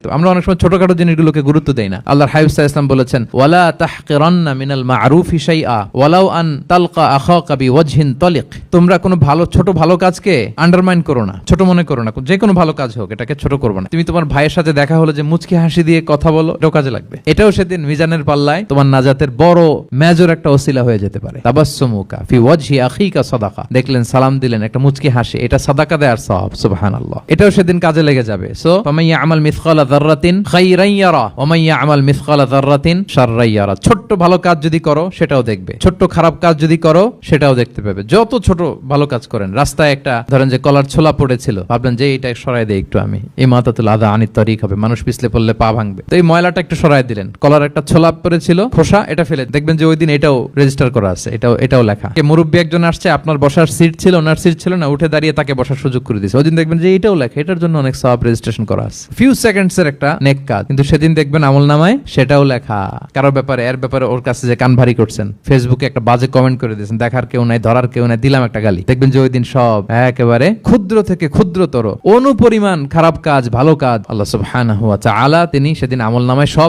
হবে। আমরা অনেক সময় ছোটখাটো জিনিসগুলোকে গুরুত্ব দেই না। আল্লাহর হাবিব সাল্লাল্লাহু আলাইহি ওয়াসাল্লাম বলেছেন, ওয়ালা তাহকিরান্না মিনাল মা'রুফি শাইআ ওয়ালাউ আন তালকা আখাকা বিওয়াজহিন তালিক। তোমরা কোনো ছোট ভালো কাজকে আন্ডারমাইন করো না, ছোট মনে করো না। যে কোনো ভালো কাজ হোক, এটাকে ছোট করবে না। তুমি তোমার ভাইয়ের সাথে দেখা হলো, যে মুচকি হাসি দিয়ে কথা বলো, এটাও কাজে লাগবে। এটাও সেদিন মিজানের পাল্লায় তোমার নাজাতের বড় মেজর একটা ওসিলা হয়ে যেতে পারে। তাবাসসুমুকা ফি ওয়াজহি আখিকা সাদাকা। দেখলেন, সালাম দিলেন, একটা মুচকি হাসি, এটা সাদাকা দেওয়ার সওয়াব। সুবহানাল্লাহ। এটাও সেদিন কাজে লেগে যাবে। সো ফামান ইয়ামাল মিসকালা যাররাতিন খাইরান ইয়ারা ওয়া মান ইয়ামাল মিসকালা যাররাতিন শাররান ইয়ারা। ছোট ভালো কাজ যদি করো সেটাও দেখবে, ছোট খারাপ কাজ যদি করো সেটাও দেখতে পাবে। যত ছোট ভালো কাজ করেন, রাস্তায় একটা ধরেন যে কলার ছোলা পড়েছিল, ভাবলেন যে এইটা সরাই দেই একটু, আমি এই মাতাতুল আদা আনিত তরিক হবে, মানুষ পিছলে পড়লে পা ভাঙবে, তো এই ময়লাটা একটু সরাই দিলেন। কলার একটা ছোলা পড়েছিল, খোসা, এটা ফেলে দেখবেন যে ওই দিন এটাও রেজিস্টার করা আছে, এটাও লেখা। মুরব্বী একজন আসছে, আপনার বসার সিট ছিল, ওনার সিট ছিল না, উঠে দাঁড়িয়ে তাকে বসার সুযোগ করে দিয়েছে। ওই দিন দেখবেন যে এটাও লেখা, এটার জন্য অনেক সওয়াব রেজিস্ট্রেশন করা আছে। ফিউ সেকেন্ডস এর একটা নেক কাজ, কিন্তু সেদিন দেখবেন আমলনামায় সেটাও লেখা। কারোর ব্যাপারে, এর ব্যাপারে ওর কাছে যে কান ভারী করছেন, ফেসবুকে একটা বাজে কমেন্ট করে দিয়েছেন, দেখার কেউ নাই, ধরার কেউ নাই, দিলাম একটা গালি, দেখবেন যে ওই দিন সব একেবারে ক্ষুদ্র থেকে ক্ষুদ্রতর অনুপরিমাণ খারাপ কাজ, ভালো কাজ আল্লাহ সুবহানাহু ওয়া তাআলা তিনি সেদিন আমলনামায় সব